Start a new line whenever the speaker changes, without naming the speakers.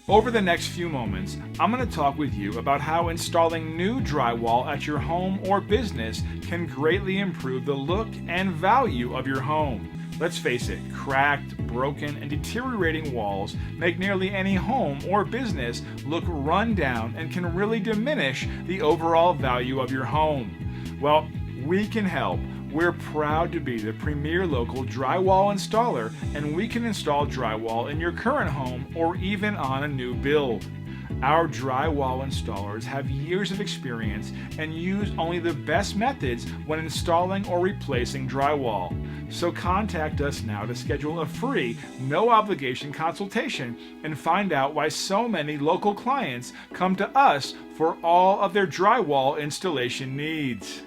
Over the next few moments, I'm going to talk with you about how installing new drywall at your home or business can greatly improve the look and value of your home. Let's face it, cracked, broken, and deteriorating walls make nearly any home or business look run down and can really diminish the overall value of your home. Well, we can help. We're proud to be the premier local drywall installer, and we can install drywall in your current home or even on a new build. Our drywall installers have years of experience and use only the best methods when installing or replacing drywall. So contact us now to schedule a free, no obligation consultation and find out why so many local clients come to us for all of their drywall installation needs.